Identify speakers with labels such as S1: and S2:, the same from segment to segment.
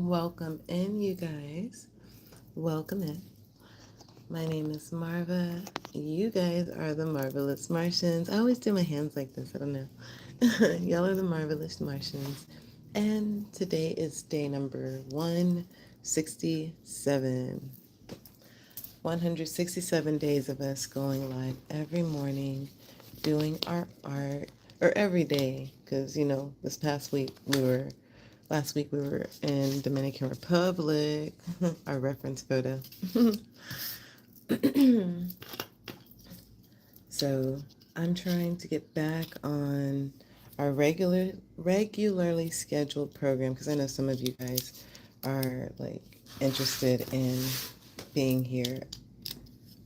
S1: Welcome in, you guys. Welcome in. My name is Marva. You guys are the Marvelous Martians. I always do my hands like this. I don't know. Y'all are the Marvelous Martians. And today is day number 167. 167 days of us going live every morning, doing our art, or every day, because, this last week we were in Dominican Republic, our reference photo. So I'm trying to get back on our regularly scheduled program, because I know some of you guys are interested in being here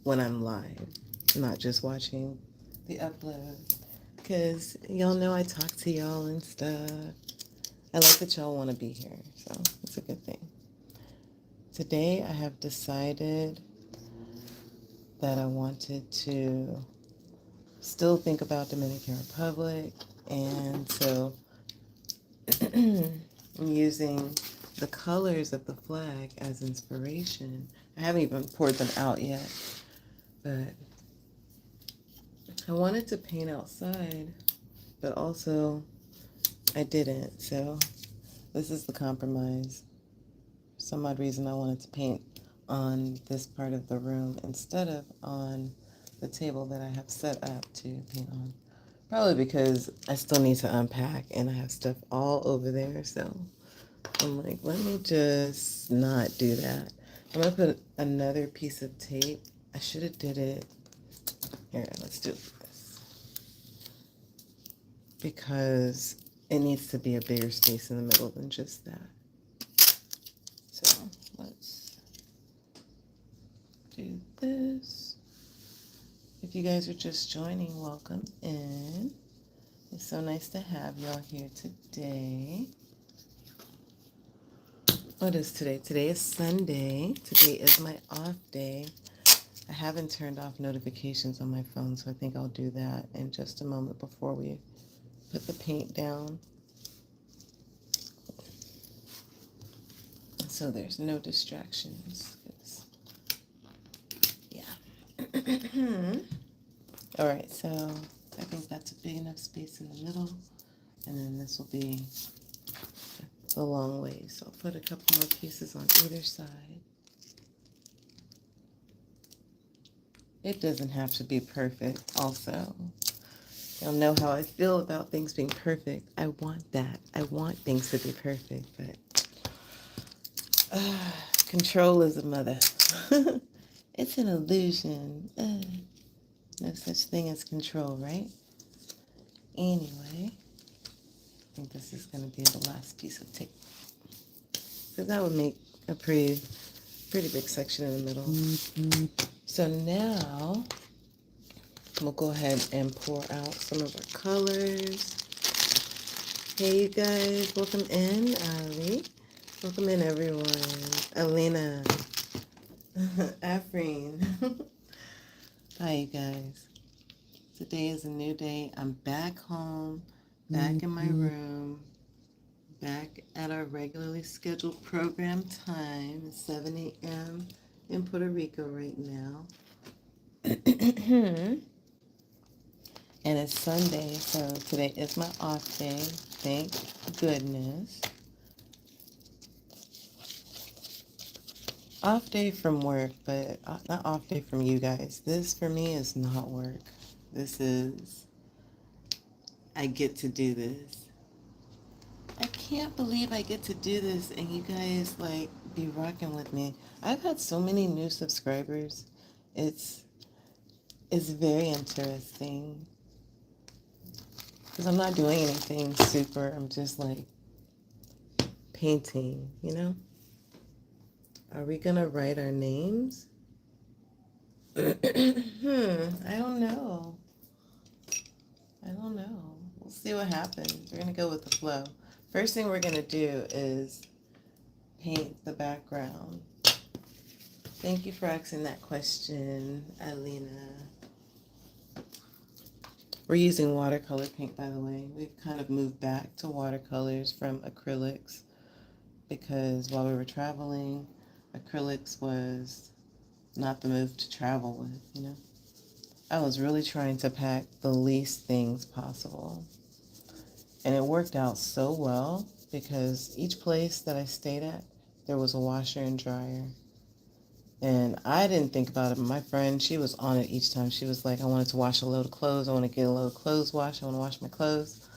S1: when I'm live, not just watching the upload, because y'all know I talk to y'all and stuff. I like that y'all want to be here, so it's a good thing. Today I have decided that I wanted to still think about Dominican Republic, and so I'm using the colors of the flag as inspiration. I haven't even poured them out yet, but I wanted to paint outside, but also I didn't, so this is the compromise. For some odd reason I wanted to paint on this part of the room instead of on the table that I have set up to paint on. Probably because I still need to unpack and I have stuff all over there, so I'm like, let me just not do that. I'm going to put another piece of tape. I should have did it. Here, let's do this. Because it needs to be a bigger space in the middle than just that. So let's do this. If you guys are just joining, welcome in. It's so nice to have y'all here today. What is today? Today is Sunday. Today is my off day. I haven't turned off notifications on my phone, so I think I'll do that in just a moment before we put the paint down. So there's no distractions. Yeah. All right, so I think that's a big enough space in the middle, and then this will be a long way. So I'll put a couple more pieces on either side. It doesn't have to be perfect also. Y'all know how I feel about things being perfect. I want that. I want things to be perfect, but control is a mother. It's an illusion. No such thing as control, right? Anyway, I think this is going to be the last piece of tape. So that would make a pretty big section in the middle. Mm-hmm. So now we'll go ahead and pour out some of our colors. Hey, you guys, welcome in, Ali. Welcome in, everyone. Alina. Afreen. Hi, you guys. Today is a new day. I'm back home, back in my room, back at our regularly scheduled program time. It's 7 a.m. in Puerto Rico right now. And it's Sunday, so today is my off day. Thank goodness. Off day from work, but not off day from you guys. This for me is not work. This is, I get to do this. I can't believe I get to do this and you guys be rocking with me. I've had so many new subscribers. It's very interesting. Because I'm not doing anything super. I'm just painting, Are we going to write our names? I don't know. We'll see what happens. We're going to go with the flow. First thing we're going to do is paint the background. Thank you for asking that question, Alina. We're using watercolor paint, by the way. We've kind of moved back to watercolors from acrylics because while we were traveling, acrylics was not the move to travel with, you know? I was really trying to pack the least things possible. And it worked out so well because each place that I stayed at, there was a washer and dryer. And I didn't think about it, but my friend, she was on it each time. She was like, I wanted to wash a load of clothes. I want to get a load of clothes washed. I want to wash my clothes.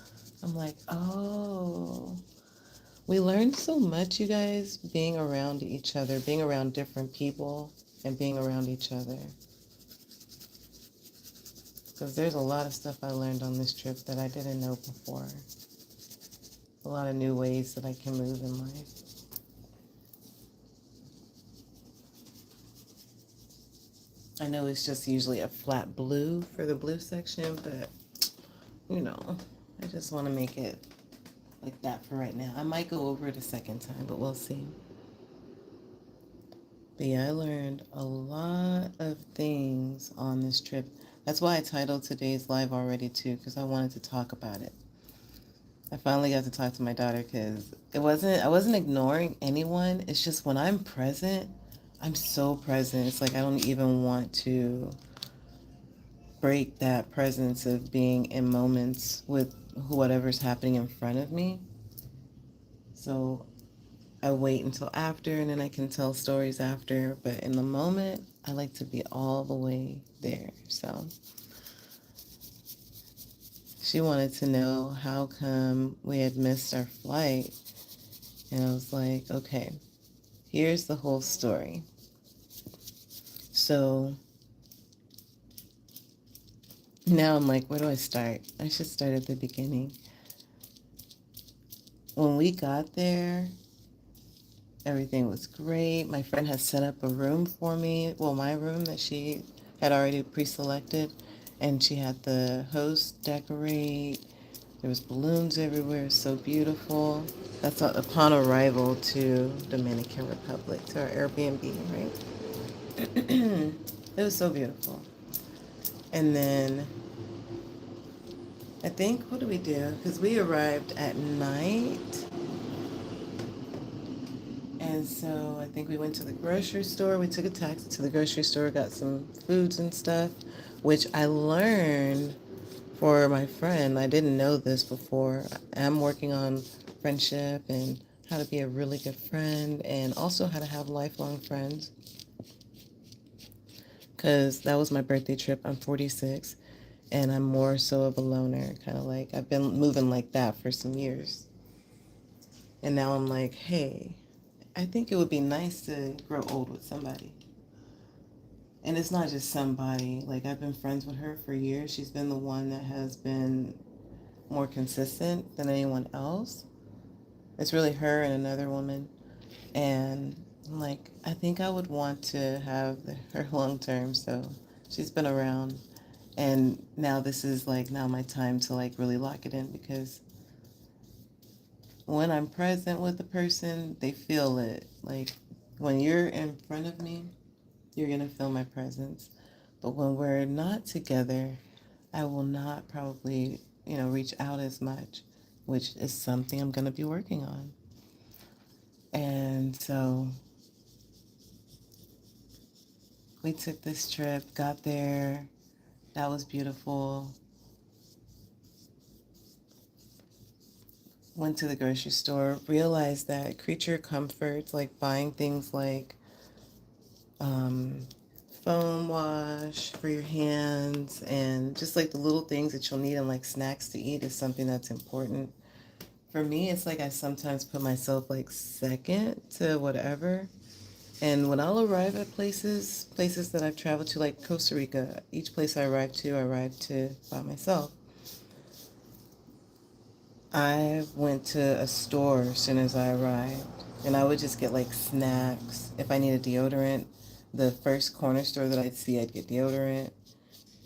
S1: I'm like, oh. We learned so much, you guys, being around each other, being around different people, and being around each other. Because there's a lot of stuff I learned on this trip that I didn't know before. A lot of new ways that I can move in life. I know it's just usually a flat blue for the blue section, but, you know, I just want to make it like that for right now. I might go over it a second time, but we'll see. But yeah, I learned a lot of things on this trip. That's why I titled today's live already too, because I wanted to talk about it. I finally got to talk to my daughter because I wasn't ignoring anyone. It's just when I'm present, I'm so present. It's like I don't even want to break that presence of being in moments with whatever's happening in front of me. So I wait until after and then I can tell stories after. But in the moment, I like to be all the way there. So she wanted to know how come we had missed our flight. And I was like, okay, here's the whole story. So now I'm like, where do I start? I should start at the beginning. When we got there, everything was great. My friend had set up a room for me. Well, my room that she had already pre-selected. And she had the host decorate. There was balloons everywhere. It was so beautiful. That's upon arrival to Dominican Republic, to our Airbnb, right? It was so beautiful. And then I think, what did we do? Because we arrived at night. And so I think we went to the grocery store. We took a taxi to the grocery store, got some foods and stuff, which I learned for my friend. I didn't know this before. I'm working on friendship and how to be a really good friend and also how to have lifelong friends. Because that was my birthday trip. I'm 46 and I'm more so of a loner, kind of like I've been moving like that for some years. And now I'm like, hey, I think it would be nice to grow old with somebody. And it's not just somebody. Like, I've been friends with her for years. She's been the one that has been more consistent than anyone else. It's really her and another woman. And I'm like, I think I would want to have her long term. So she's been around. And now this is like now my time to like really lock it in because when I'm present with the person, they feel it. Like when you're in front of me, you're going to feel my presence. But when we're not together, I will not probably, reach out as much, which is something I'm going to be working on. And so we took this trip, got there. That was beautiful. Went to the grocery store, realized that creature comforts, like buying things like foam wash for your hands and just like the little things that you'll need and like snacks to eat is something that's important. For me, it's like I sometimes put myself like second to whatever. And when I'll arrive at places that I've traveled to, like Costa Rica, each place I arrived to by myself. I went to a store as soon as I arrived, and I would just get like snacks. If I needed deodorant, the first corner store that I'd see, I'd get deodorant.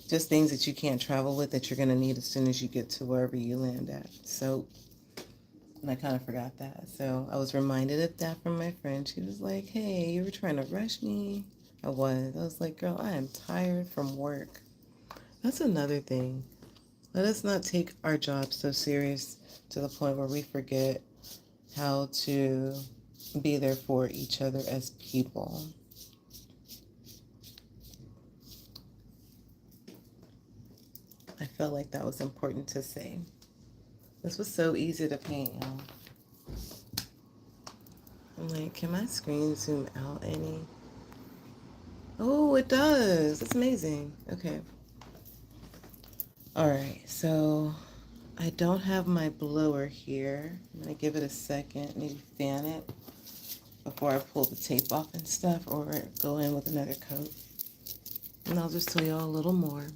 S1: Just things that you can't travel with that you're going to need as soon as you get to wherever you land at. So, and I kind of forgot that. So I was reminded of that from my friend. She was like, hey, you were trying to rush me? I was. I was like, girl, I am tired from work. That's another thing. Let us not take our job so serious to the point where we forget how to be there for each other as people. I felt like that was important to say. This was so easy to paint, y'all. I'm like, can my screen zoom out any? Oh, it does. That's amazing. Okay. All right, so I don't have my blower here. I'm going to give it a second, maybe fan it before I pull the tape off and stuff, or go in with another coat. And I'll just tell you all a little more.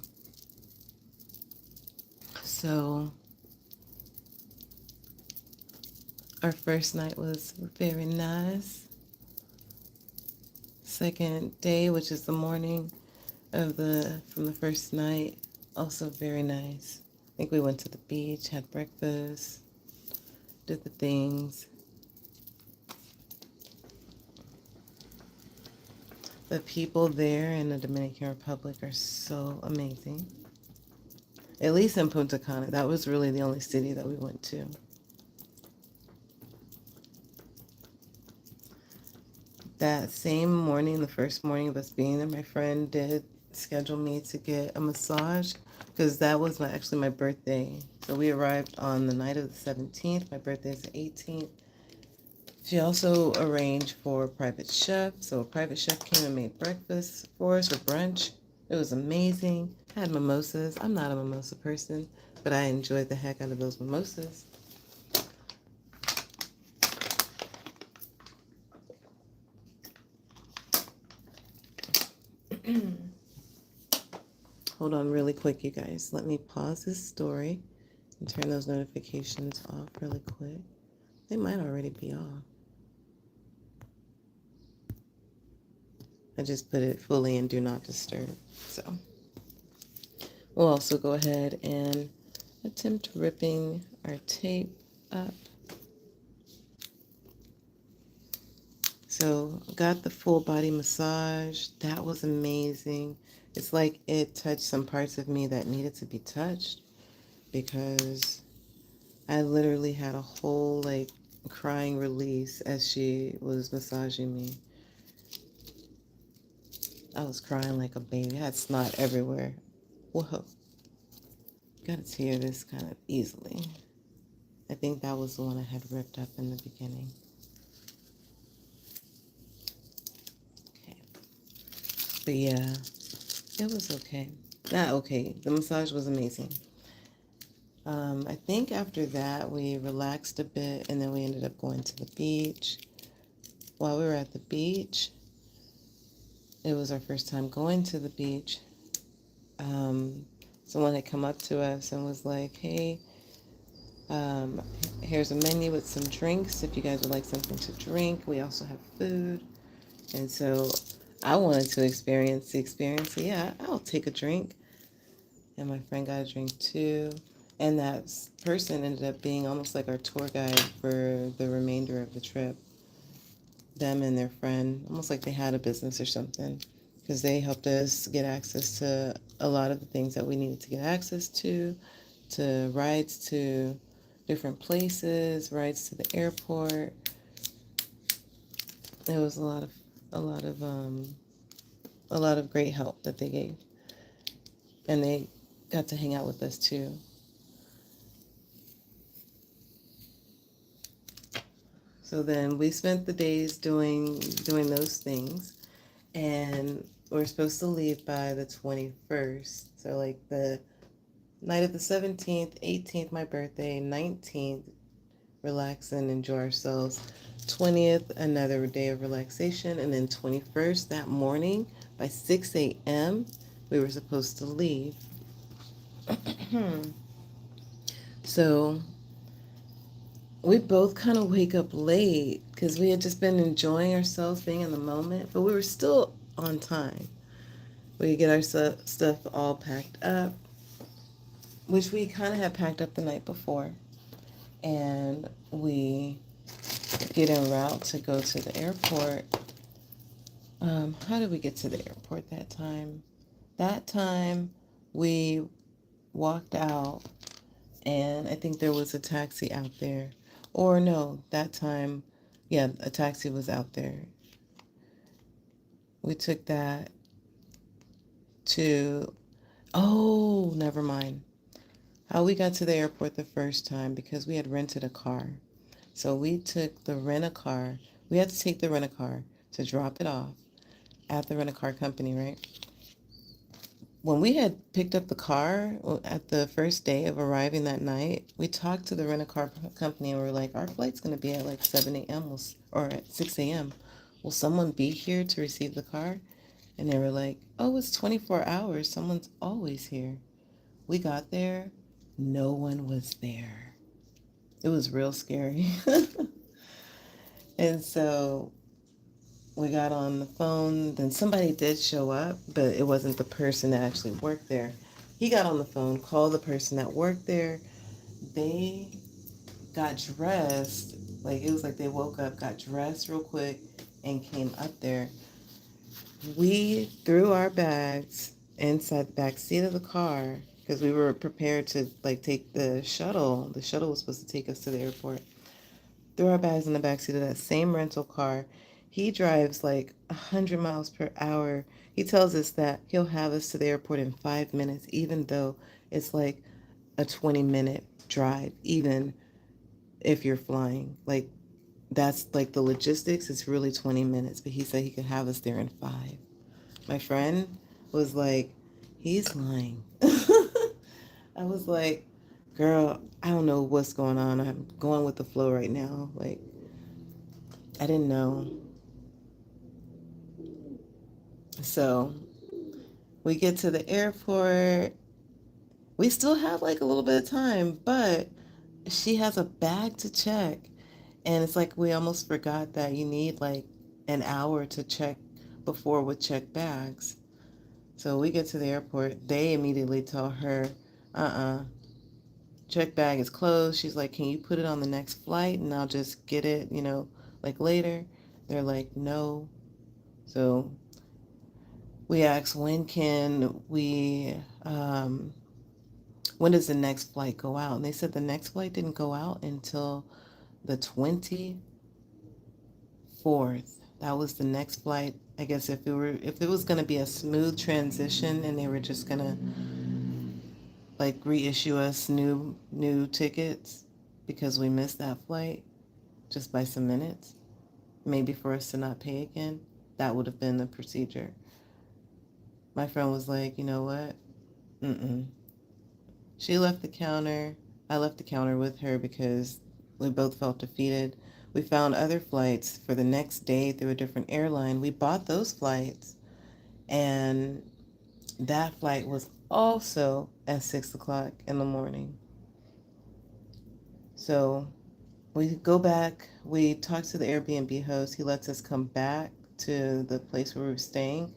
S1: So our first night was very nice. Second day, which is the morning from the first night, also very nice. I think we went to the beach, had breakfast, did the things. The people there in the Dominican Republic are so amazing. At least in Punta Cana. That was really the only city that we went to. That same morning, the first morning of us being there, my friend did schedule me to get a massage because that was actually my birthday. So we arrived on the night of the 17th. My birthday is the 18th. She also arranged for a private chef. So a private chef came and made breakfast for us for brunch. It was amazing. Had mimosas. I'm not a mimosa person, but I enjoyed the heck out of those mimosas. Hold on really quick, you guys. Let me pause this story and turn those notifications off really quick. They might already be off. I just put it fully in do not disturb. So we'll also go ahead and attempt ripping our tape up. So got the full body massage. That was amazing. It's like it touched some parts of me that needed to be touched, because I literally had a whole crying release as she was massaging me. I was crying like a baby. I had snot everywhere. Whoa. Gotta tear this kind of easily. I think that was the one I had ripped up in the beginning. Okay. But yeah, it was okay. Not okay. The massage was amazing. I think after that we relaxed a bit, and then we ended up going to the beach. While we were at the beach, it was our first time going to the beach. Someone had come up to us and was like, hey, here's a menu with some drinks if you guys would like something to drink. We also have food. And so I wanted to experience the experience. So yeah, I'll take a drink. And my friend got a drink too. And that person ended up being almost like our tour guide for the remainder of the trip. Them and their friend, almost like they had a business or something, because they helped us get access to a lot of the things that we needed to get access to rides to different places, rides to the airport. It was a lot of great help that they gave, and they got to hang out with us too. So then we spent the days doing those things, and we're supposed to leave by the 21st. So like the night of the 17th, 18th, my birthday, 19th, relax and enjoy ourselves. 20th, another day of relaxation, and then 21st, that morning by 6 a.m., we were supposed to leave. So we both kind of wake up late because we had just been enjoying ourselves, being in the moment, but we were still on time. We get our stuff all packed up, which we kind of had packed up the night before, and we get en route to go to the airport. How did we get to the airport that time? That time we walked out, and I think there was a taxi out there. Or no, that time Yeah, a taxi was out there. We took that to, oh, never mind. How we got to the airport the first time, because we had rented a car. So we took the rent-a-car. We had to take the rent-a-car to drop it off at the rent-a-car company, right? When we had picked up the car at the first day of arriving that night, we talked to the rent-a-car company and we were like, our flight's going to be at like 7 a.m. Or at 6 a.m. Will someone be here to receive the car? And they were like, oh, it's 24 hours. Someone's always here. We got there. No one was there. It was real scary. And so we got on the phone. Then somebody did show up, but it wasn't the person that actually worked there. He got on the phone, called the person that worked there. They got dressed. Like, it was like they woke up, got dressed real quick, and came up there. We threw our bags inside the back seat of the car because we were prepared to like take the shuttle. The shuttle was supposed to take us to the airport. Threw our bags in the back seat of that same rental car. He drives like 100 miles per hour. He tells us that he'll have us to the airport in 5 minutes, even though it's like a 20-minute drive, even if you're flying. Like, that's like the logistics. It's really 20 minutes, but he said he could have us there in 5. My friend was like, he's lying. I was like, girl, I don't know what's going on. I'm going with the flow right now. Like, I didn't know. So we get to the airport. We still have like a little bit of time, but she has a bag to check. And it's like we almost forgot that you need like an hour to check before we check bags. So we get to the airport. They immediately tell her, uh-uh, check bag is closed. She's like, can you put it on the next flight and I'll just get it, like later? They're like, no. So we asked, when does the next flight go out? And they said the next flight didn't go out until the 24th. That was the next flight. I guess if it was going to be a smooth transition and they were just going to like reissue us new tickets because we missed that flight just by some minutes, maybe for us to not pay again, that would have been the procedure. My friend was like, you know what? Mm-mm. She left the counter. I left the counter with her because we both felt defeated. We found other flights for the next day through a different airline. We bought those flights, and that flight was also at 6 o'clock in the morning. So we go back. We talk to the Airbnb host. He lets us come back to the place where we were staying,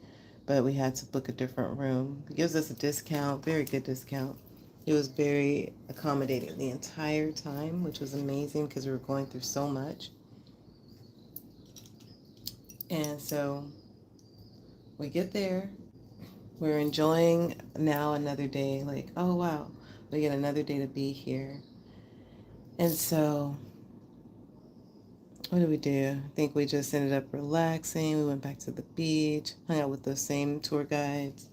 S1: but we had to book a different room. He gives us a discount, very good discount. He was very accommodating the entire time, which was amazing because we were going through so much. And so we get there. We're enjoying now another day. Like, oh, wow, we get another day to be here. And so what did we do? I think we just ended up relaxing. We went back to the beach, hung out with those same tour guides.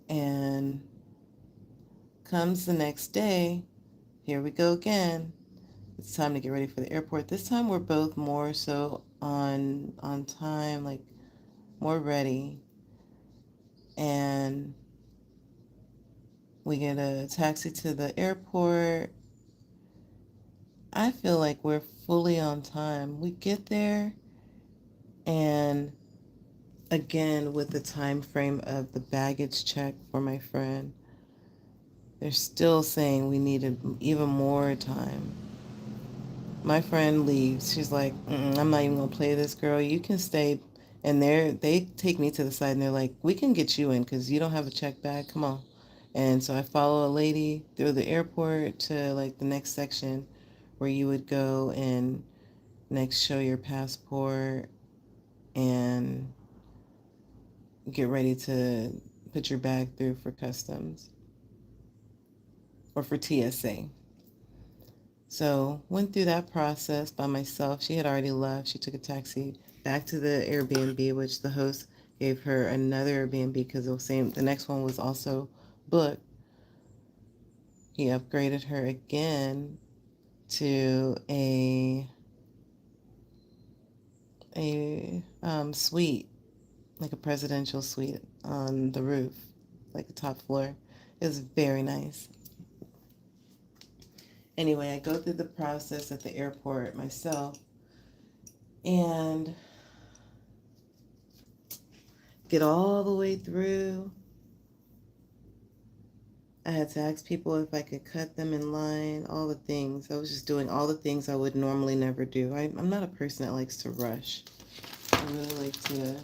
S1: And comes the next day, here we go again. It's time to get ready for the airport. This time we're both more so on time, like more ready. And we get a taxi to the airport. I feel like we're fully on time. We get there, and again, with the time frame of the baggage check for my friend, they're still saying we needed even more time. My friend leaves. She's like, I'm not even going to play this, girl. You can stay. And they take me to the side and they're like, we can get you in because you don't have a check bag. Come on. And so I follow a lady through the airport to like the next section where you would go and next show your passport and get ready to put your bag through for customs or for TSA. So went through that process by myself. She had already left. She took a taxi back to the Airbnb, which the host gave her another Airbnb because the next one was also booked. He upgraded her again to a suite, like a presidential suite on the roof, like the top floor. It was very nice. Anyway, I go through the process at the airport myself and get all the way through. I had to ask people if I could cut them in line, all the things. I was just doing all the things I would normally never do. I'm not a person that likes to rush. I really like to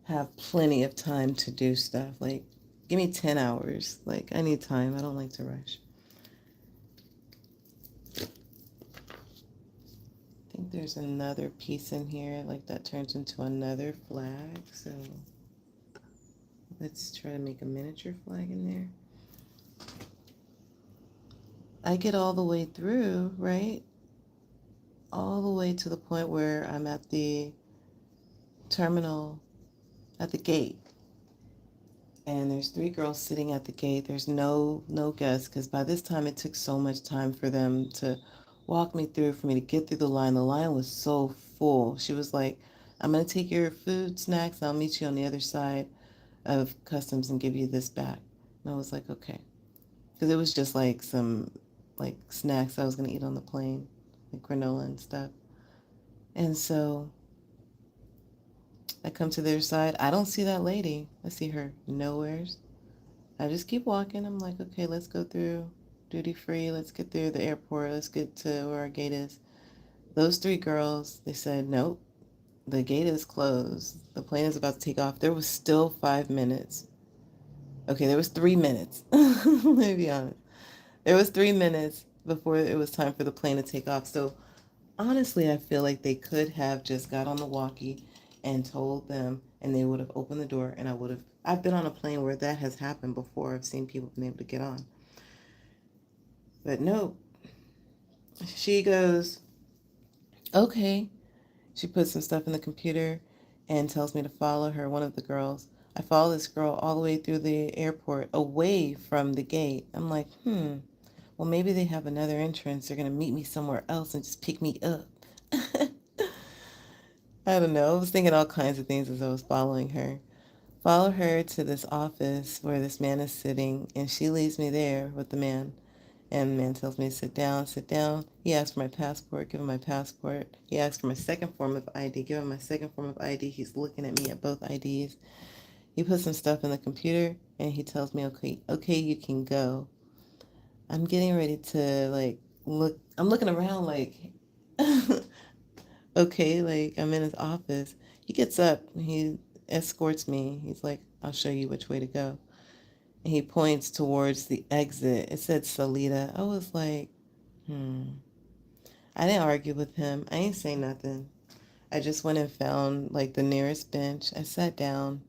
S1: have plenty of time to do stuff. Like, give me 10 hours. Like, I need time. I don't like to rush. I think there's another piece in here, like that turns into another flag. So let's try to make a miniature flag in there. I get all the way through, right? All the way to the point where I'm at the terminal, at the gate. And there's 3 girls sitting at the gate. There's no guests because by this time it took so much time for them to walk me through, for me to get through the line. The line was so full. She was like, I'm going to take your food, snacks, and I'll meet you on the other side of customs and give you this back. And I was like, okay. Because it was just like some like snacks I was going to eat on the plane, like granola and stuff. And so I come to the other side. I don't see that lady. I see her nowheres. I just keep walking. I'm like, okay, let's go through duty free. Let's get through the airport. Let's get to where our gate is. Those 3 girls, they said, nope, the gate is closed. The plane is about to take off. There was still 5 minutes. Okay, there was 3 minutes. Let me be honest. There was 3 minutes before it was time for the plane to take off. So honestly, I feel like they could have just got on the walkie and told them, and they would have opened the door, and I've been on a plane where that has happened before. I've seen people been able to get on. But no, she goes, okay. She puts some stuff in the computer and tells me to follow her, one of the girls. I follow this girl all the way through the airport, away from the gate. I'm like, well, maybe they have another entrance. They're going to meet me somewhere else and just pick me up. I don't know. I was thinking all kinds of things as I was following her. Follow her to this office where this man is sitting, and she leaves me there with the man. And the man tells me to sit down, sit down. He asks for my passport, give him my passport. He asks for my second form of ID, give him my second form of ID. He's looking at me at both IDs. He puts some stuff in the computer, and he tells me, okay, you can go. I'm getting ready to, like, look. I'm looking around like, okay, like, I'm in his office. He gets up, and he escorts me. He's like, I'll show you which way to go. And he points towards the exit. It said Salida. I was like, I didn't argue with him. I ain't say nothing. I just went and found like the nearest bench. I sat down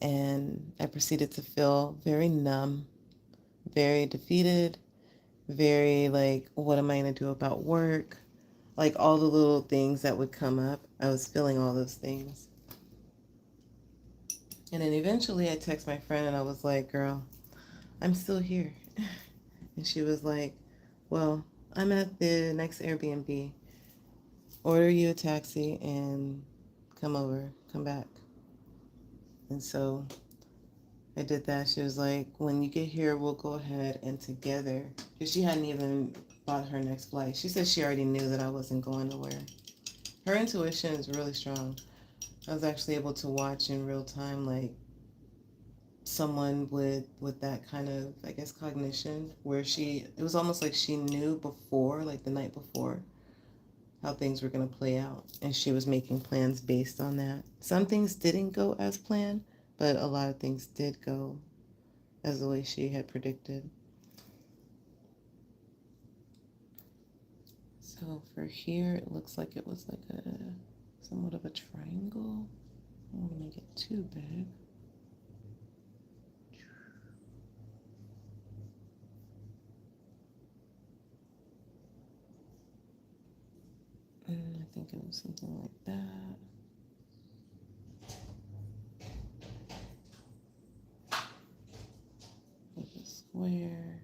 S1: and I proceeded to feel very numb, very defeated, very like, what am I going to do about work? Like all the little things that would come up. I was feeling all those things. And then eventually I text my friend and I was like, girl, I'm still here. And she was like, well, I'm at the next Airbnb. Order you a taxi and come back. And so I did that. She was like, when you get here, we'll go ahead and together, because she hadn't even bought her next flight. She said she already knew that I wasn't going nowhere. Her intuition is really strong. I was actually able to watch in real time, like someone with that kind of, I guess, cognition, where it was almost like she knew before, like the night before, how things were going to play out, and she was making plans based on that. Some things didn't go as planned, but a lot of things did go as the way she had predicted. So for here, it looks like it was like somewhat of a triangle. I don't want to make it too big. think it was something like that. With a square.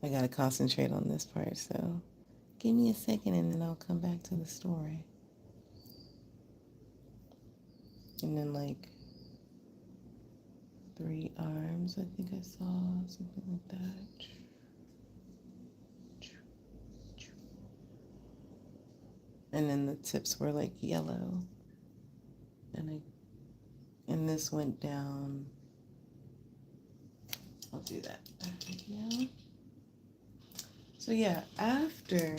S1: I gotta concentrate on this part, so give me a second and then I'll come back to the story. And then like 3 arms, I think I saw something like that. And then the tips were like yellow. And this went down. I'll do that now. So yeah, after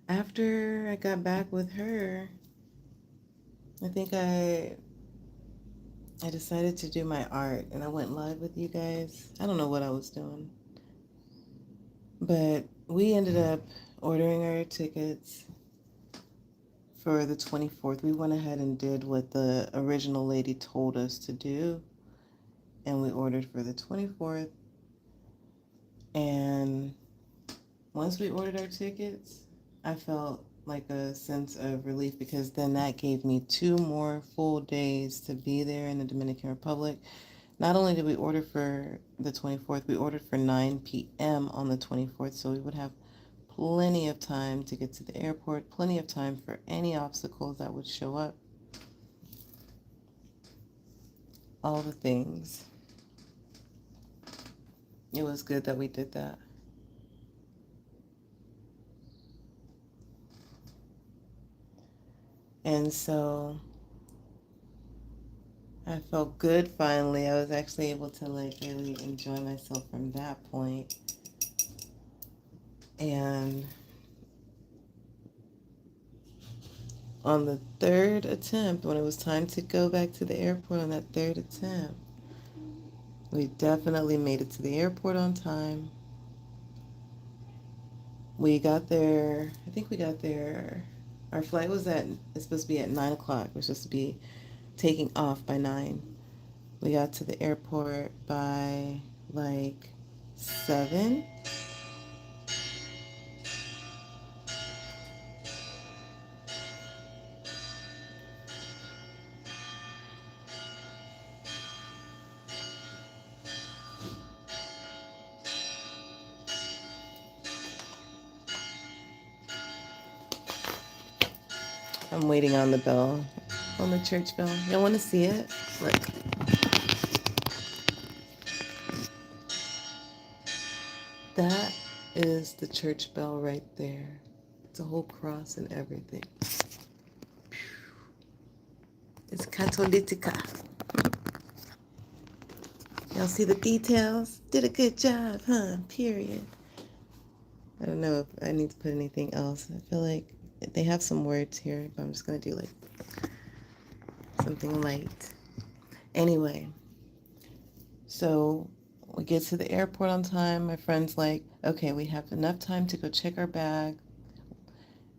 S1: I got back with her, I think I decided to do my art, and I went live with you guys. I don't know what I was doing, but we ended up ordering our tickets for the 24th. We went ahead and did what the original lady told us to do, and we ordered for the 24th. And once we ordered our tickets, I felt like a sense of relief, because then that gave me 2 more full days to be there in the Dominican Republic. Not only did we order for the 24th, we ordered for 9 p.m. on the 24th, so we would have plenty of time to get to the airport, plenty of time for any obstacles that would show up. All the things. It was good that we did that. And so I felt good finally. I was actually able to like really enjoy myself from that point. And on the 3rd attempt, when it was time to go back to the airport on that 3rd attempt, we definitely made it to the airport on time. We got there, I think we got there, our flight was it's supposed to be at 9 o'clock. We're supposed to be taking off by 9. We got to the airport by like 7. I'm waiting on the bell, on the church bell. Y'all want to see it? Look. That is the church bell right there. It's a whole cross and everything. It's Catolica. Y'all see the details? Did a good job, huh? Period. I don't know if I need to put anything else. I feel like they have some words here, but I'm just going to do like something light. Anyway, so we get to the airport on time. My friend's like, okay, we have enough time to go check our bag.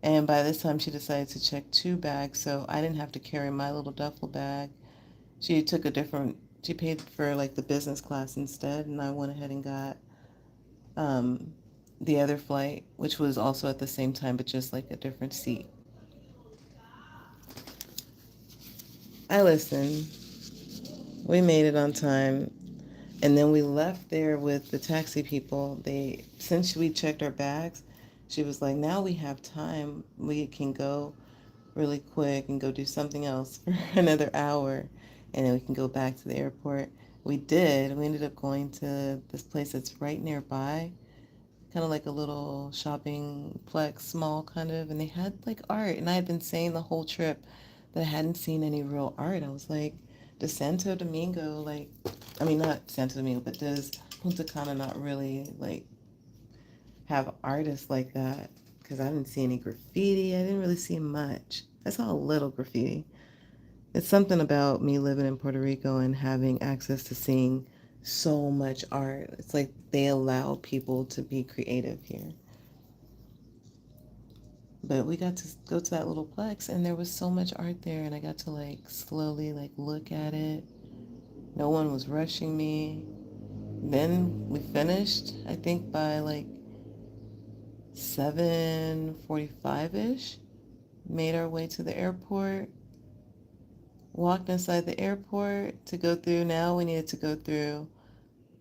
S1: And by this time, she decided to check 2 bags, so I didn't have to carry my little duffel bag. She paid for like the business class instead, and I went ahead and got the other flight, which was also at the same time, but just like a different seat. I listened. We made it on time. And then we left there with the taxi people. Since we checked our bags, she was like, now we have time. We can go really quick and go do something else for another hour. And then we can go back to the airport. We did. We ended up going to this place that's right nearby, kind of like a little shopping plex, small kind of. And they had like art. And I had been saying the whole trip that I hadn't seen any real art. I was like, does Santo Domingo, not Santo Domingo, but does Punta Cana not really like have artists like that? Because I didn't see any graffiti. I didn't really see much. I saw a little graffiti. It's something about me living in Puerto Rico and having access to seeing so much art. It's like they allow people to be creative here. But we got to go to that little plex, and there was so much art there, and I got to like slowly like look at it. No one was rushing me. Then we finished, I think, by like 7:45-ish. Made our way to the airport. Walked inside the airport to go through. Now we needed to go through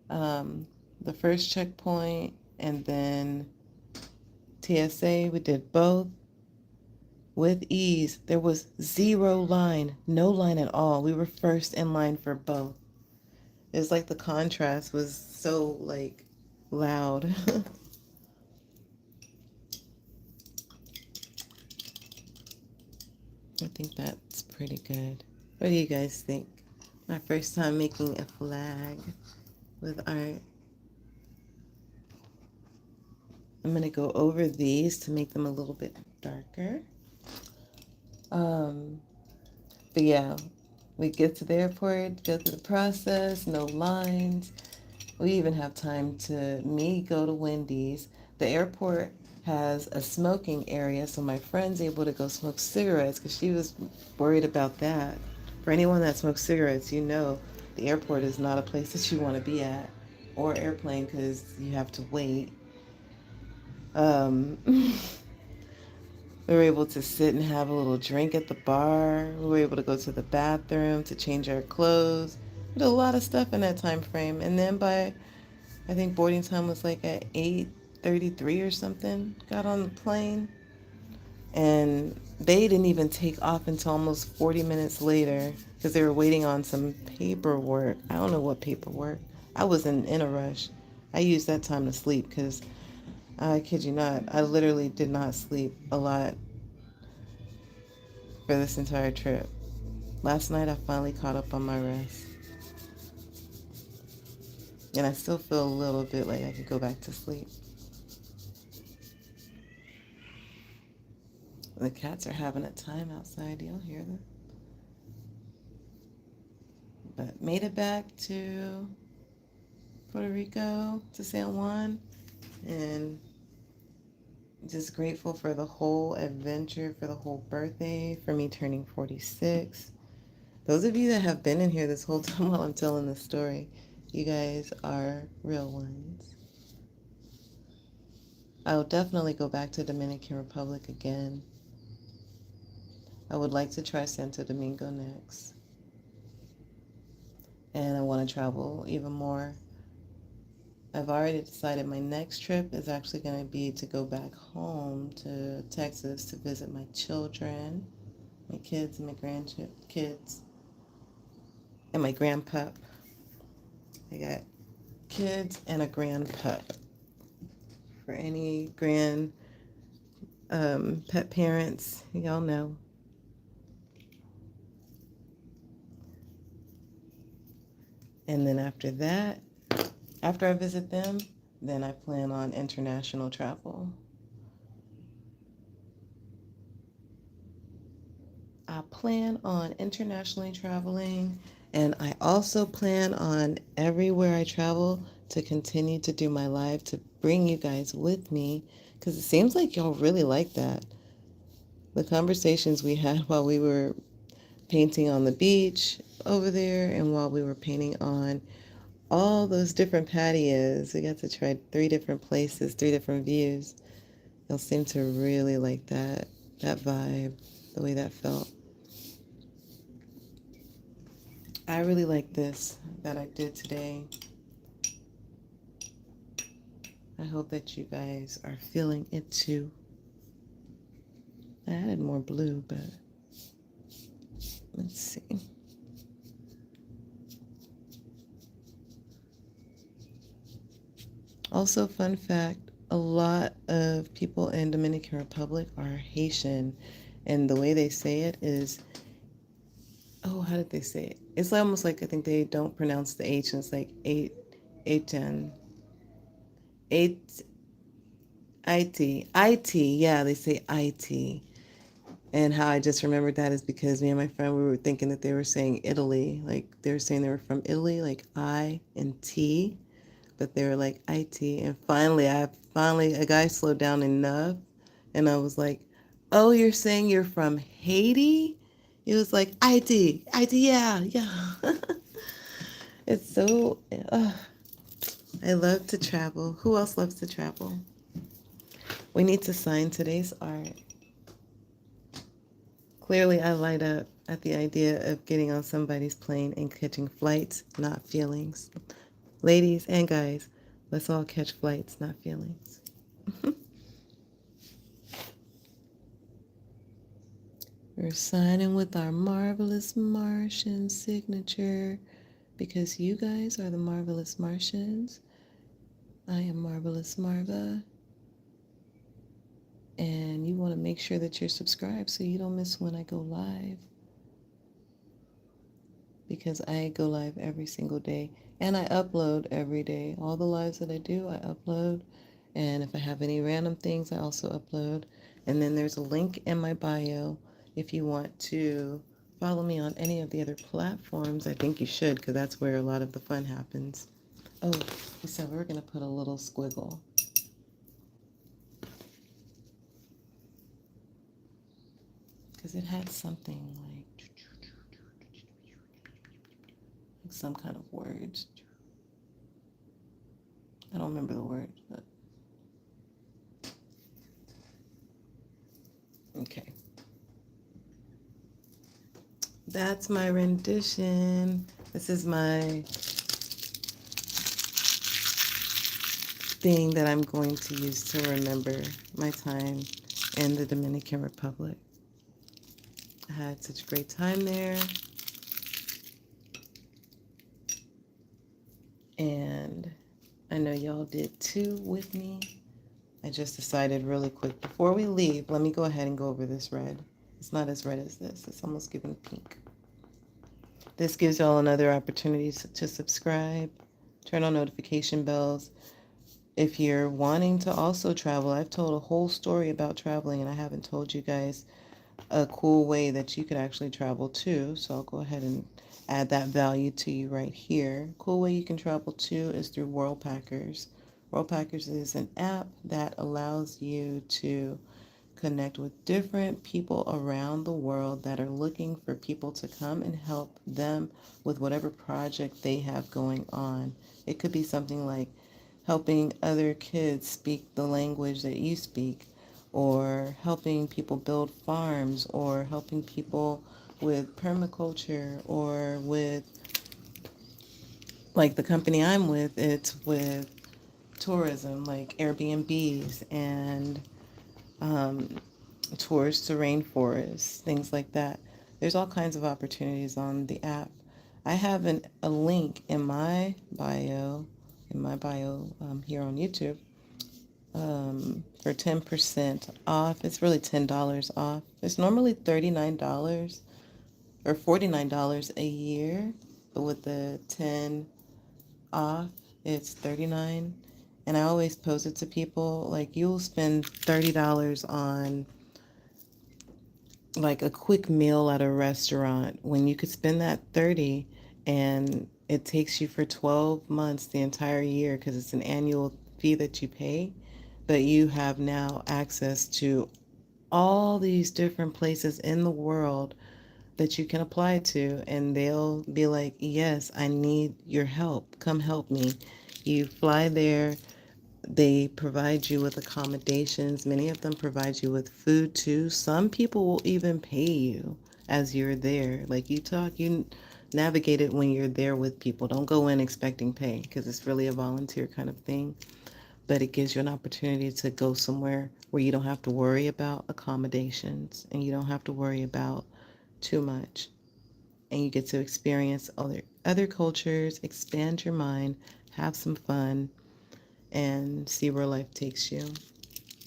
S1: the first checkpoint and then TSA. We did both with ease. There was zero line, no line at all. We were first in line for both. It was like the contrast was so like loud. I think that's pretty good. What do you guys think? My first time making a flag with art. I'm going to go over these to make them a little bit darker. But yeah, we get to the airport, go through the process, no lines. We even have time to go to Wendy's. The airport has a smoking area, so my friend's able to go smoke cigarettes because she was worried about that. For anyone that smokes cigarettes, you know the airport is not a place that you want to be at, or airplane because you have to wait. We were able to sit and have a little drink at the bar. We were able to go to the bathroom to change our clothes. We did a lot of stuff in that time frame. And then by, I think boarding time was like at 8:33 or something, got on the plane. And they didn't even take off until almost 40 minutes later because they were waiting on some paperwork. I don't know what paperwork. I was in a rush. I used that time to sleep because I kid you not, I literally did not sleep a lot for this entire trip. Last night I finally caught up on my rest. And I still feel a little bit like I could go back to sleep. The cats are having a time outside. You'll hear them. But made it back to Puerto Rico, to San Juan, and just grateful for the whole adventure, for the whole birthday, for me turning 46. Those of you that have been in here this whole time while I'm telling this story, you guys are real ones. I will definitely go back to Dominican Republic again. I would like to try Santo Domingo next. And I want to travel even more. I've already decided my next trip is actually going to be to go back home to Texas to visit my children, my kids and my grandkids, and my grandpup. I got kids and a grandpup. For any pet parents, y'all know. And then after that, after I visit them, then I plan on international travel. I plan on internationally traveling, and I also plan on everywhere I travel to continue to do my live, to bring you guys with me, because it seems like y'all really like that. The conversations we had while we were painting on the beach over there and while we were painting on all those different patios. We got to try 3 different places, 3 different views. You'll seem to really like that vibe, the way that felt. I really like this that I did today. I hope that you guys are feeling it too. I added more blue, but let's see. Also, fun fact, a lot of people in Dominican Republic are Haitian, and the way they say it is, oh, how did they say it? It's almost like I think they don't pronounce the H, and it's like 8, 8, IT, yeah, they say IT. And how I just remembered that is because me and my friend, we were thinking that they were saying Italy, like they were saying they were from Italy, like I and T, but they were like IT. And finally, a guy slowed down enough, and I was like, oh, you're saying you're from Haiti? He was like, IT, yeah. It's so, I love to travel. Who else loves to travel? We need to sign today's art. Clearly, I light up at the idea of getting on somebody's plane and catching flights, not feelings. Ladies and guys, let's all catch flights, not feelings. We're signing with our marvelous Martian signature because you guys are the marvelous Martians. I am Marvelous Marva. And you want to make sure that you're subscribed so you don't miss when I go live. Because I go live every single day. And I upload every day. All the lives that I do, I upload. And if I have any random things, I also upload. And then there's a link in my bio if you want to follow me on any of the other platforms. I think you should because that's where a lot of the fun happens. Oh, we said we're going to put a little squiggle. Because it had something like some kind of words. I don't remember the word, but okay. That's my rendition. This is my thing that I'm going to use to remember my time in the Dominican Republic. I had such a great time there. And I know y'all did too with me. I just decided really quick, before we leave, let me go ahead and go over this red. It's not as red as this. It's almost giving pink. This gives y'all another opportunity to subscribe, turn on notification bells. If you're wanting to also travel, I've told a whole story about traveling, and I haven't told you guys a cool way that you could actually travel too. So I'll go ahead and add that value to you right here. Cool way you can travel too is through Worldpackers. Worldpackers is an app that allows you to connect with different people around the world that are looking for people to come and help them with whatever project they have going on. It could be something like helping other kids speak the language that you speak, or helping people build farms, or helping people with permaculture, or with, like the company I'm with, it's with tourism, like Airbnbs and tours to rainforests, things like that. There's all kinds of opportunities on the app. I have a link in my bio, here on YouTube, for 10% off. It's really $10 off. It's normally $39 or $49 a year, but with the 10 off, it's $39. And I always pose it to people, like, you'll spend $30 on like a quick meal at a restaurant when you could spend that 30 and it takes you for 12 months, the entire year, because it's an annual fee that you pay, but you have now access to all these different places in the world that you can apply to, and they'll be like, yes, I need your help, come help me. You fly there. They provide you with accommodations. Many of them provide you with food too. Some people will even pay you as you're there. Like, you navigate it when you're there with people. Don't go in expecting pay because it's really a volunteer kind of thing. But it gives you an opportunity to go somewhere where you don't have to worry about accommodations and you don't have to worry about too much. And you get to experience other cultures, expand your mind, have some fun, and see where life takes you.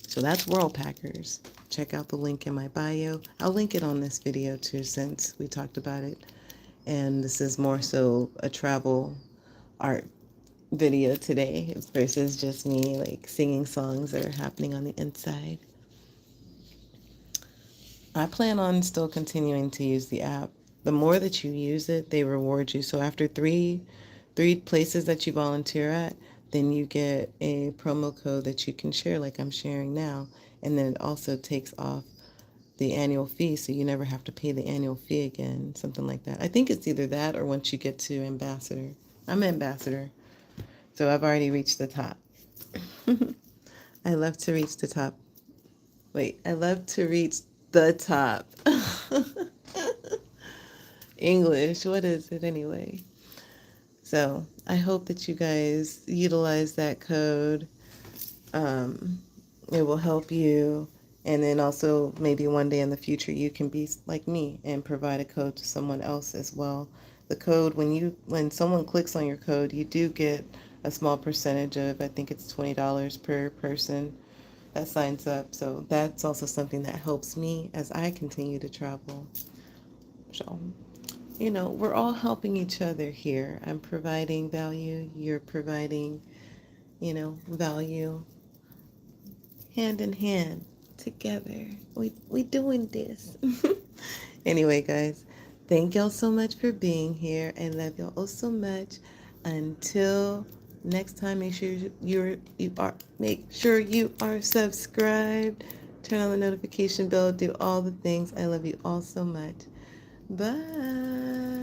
S1: So that's Worldpackers. Check out the link in my bio. I'll link it on this video too, since we talked about it. And this is more so a travel art video today versus just me like singing songs that are happening on the inside. I plan on still continuing to use the app. The more that you use it, they reward you. So after three places that you volunteer at, then you get a promo code that you can share like I'm sharing now. And then it also takes off the annual fee, so you never have to pay the annual fee again, something like that. I think it's either that or once you get to ambassador. I'm ambassador. So I've already reached the top. I love to reach the top. Wait, I love to reach the top. English, what is it anyway? So I hope that you guys utilize that code. Um, it will help you. And then also maybe one day in the future you can be like me and provide a code to someone else as well. The code, when someone clicks on your code, you do get a small percentage of, I think it's $20 per person that signs up. So that's also something that helps me as I continue to travel. So, we're all helping each other here. I'm providing value, you're providing, value, hand in hand, together. We doing this. Anyway, guys, thank y'all so much for being here. I love y'all oh so much. Until next time, make sure you are subscribed. Turn on the notification bell. Do all the things. I love you all so much. Bye.